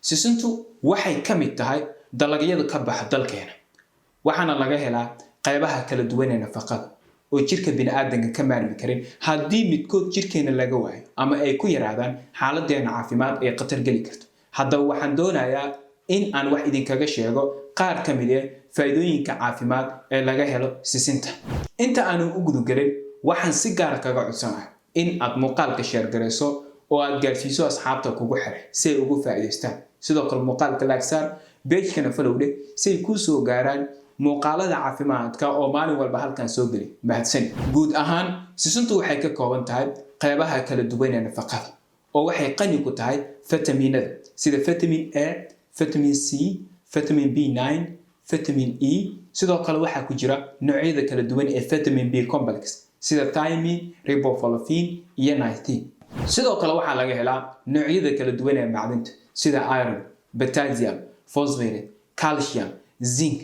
sisintu waxay ka mid tahay dalagyada ka baxa dalkeena waxaana laga helaa qaybaha kala duwan ee nafaqada oo jirka bini'aadamka ka maarmi karin haddii midkood jirkeena laga waayo ama ay ku yaraadaan xaaladeena caafimaad ee khatar geli karto haddaba waxaan doonayaa in aan wax idinkaga sheego qaar ka mid ah faa'iidooyinka caafimaad ee laga helo sisinta inta aanu u gudagelin waxaan si gaar kaga codsanahay in aad muuqaalka share gareyso oo aad gaarsiiso asxaabta kugu xiran si ay ugu faa'iideystaan sidoo kale muuqaalka like saar page-kana follow dheh si ay kuu soo gaaraan muuqaalada caafimaadka oo maalin walba halkan soo geli mahadsan guud ahaan sisintu waxay ka kooban tahay qaybaha kala duwan ee nafaqada oo waxay qani ku tahay fitamiinada sida vitamin A, vitamin C, vitamin B9, vitamin E sidoo kale waxaa ku jira noocyada kala duwan ee vitamin B complex sida thiamine, riboflavin iyo niacin sidoo kale waxaa laga helaa noocyada kala duwan ee macdanta sida iron, potassium, phosphorus, calcium, zinc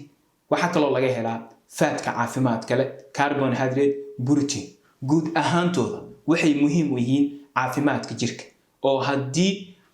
waxaa kaloo laga helaa faatka caafimaadka leh carbohydrate, protein guud ahaantooda waxay muhiim u yihiin caafimaadka jirka oo haddii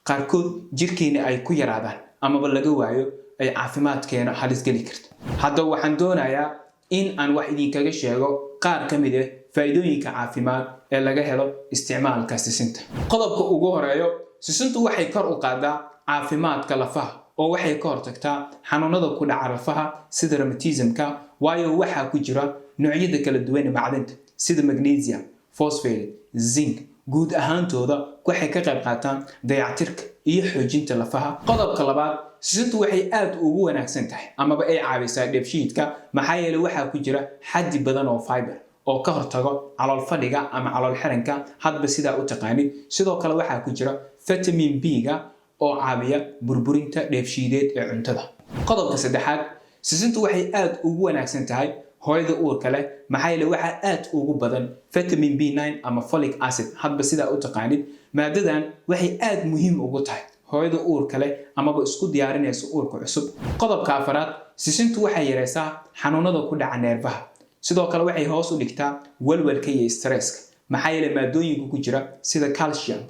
qaarkood jirkeena ay ku yaraadaan amaba laga waayo ay caafimaadkeena halis geli karto haddaba waxaan doonayaa in aan wax idinkaga sheego qaar ka mid ah faa'iidooyinka caafimaad ee laga helo isticmaalka sisinta qodobka ugu horeeyo sisintu waxay kor u qaadaa caafimaadka lafaha oo waxay ka hortagtaa xanuunada ku dhaca lafaha sida rheumatism-ka waayo waxaa ku jira noocyada kala duwan ee macdanta sida magnesium, phosphorus, zinc guud ahaantooda waxay ka qayb qaataan dayactirka iyo xoojinta lafaha qodobka labaad sisintu waxay aad ugu wanaagsan tahay amaba ay caawisaa dheefshiidka maxaa yeelay waxaa ku jira xaddi badan oo fiber oo ka hortago calool fadhiga ama calool xiranka hadba sidaa u taqaanid sidoo kale waxaa ku jira vitamin B-ga oo caawiya burburinta dheefshiideed ee cuntada qodobka saddexaad sisintu waxay aad ugu wanaagsan tahay hooyada uurka leh maxaa yeelay waxaa aad ugu badan vitamin B9 ama folic acid hadba sidaa u taqaanid maadadan waxay aad muhiim ugu tahay hooyada uurka leh amaba isku diyaarinaysa uurka cusub qodobka afaraad sisintu waxay yareysaa xanuunada ku dhaca neerfaha sidoo kale waxay hoos u dhigtaa walwalka iyo stresska maxaa yeelay maadooyinka ku jira sida calcium,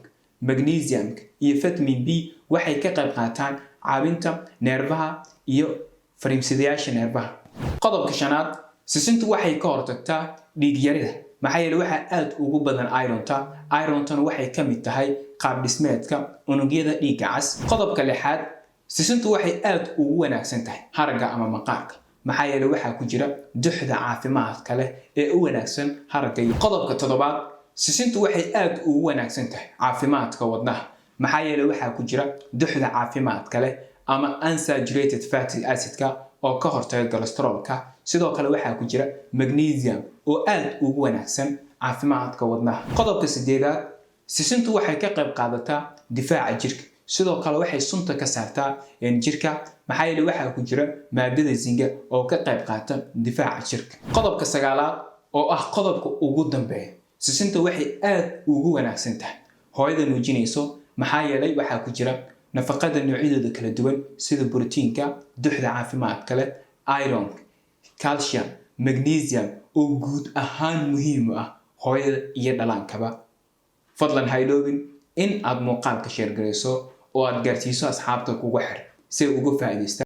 magnesium iyo vitamin B waxay ka qayb qaataan caawinta neerfaha iyo fariimsidayaasha neerfaha qodobka shanaad sisintu waxay ka hortagtaa dhiig yarida maxaa yeelay waxaa aad ugu badan iron-tan waxay ka mid tahay qaab dhismeedka unugyada dhiigga cas qodobka lixaad sisintu waxay aad ugu wanaagsan tahay haragga ama maqaarka maxaa yeelay waxaa ku jira duxda caafimaadka leh ee u wanaagsan haragga qodobka toddobaad sisintu waxay aad ugu wanaagsan tahay caafimaadka wadnaha maxaa yeelay waxaa ku jira duxda caafimaadka leh ama unsaturated fatty acid-ka oo ka hortaga cholesterol-ka sidoo kale waxaa ku jira magnesium oo aad ugu wanaagsan caafimaadka wadnaha qodobka sideedaad sisintu waxay ka qayb qaadataa difaaca jirka sidoo kale waxay sunta ka saartaa jirka maxaa yeelay waxaa ku jira maadada zinga oo ka qayb qaata difaaca jirka qodobka sagaalaad oo ah qodobka ugu dambeeya sisinta waxay aad ugu wanaagsan tahay hooyada nuujinayso maxaa yeelay waxaa ku jira nafaqada noocyadooda kala duwan sida borotiinka duxda caafimaadka leh iron, calcium, magnesium oo guud ahaan muhiim u ah hooyada iyo dhalaankaba fadlan ha iloobin in aad muuqaalka share gareyso oo aad gaarsiiso asxaabta kugu xiran si ay uga faa'iideystaan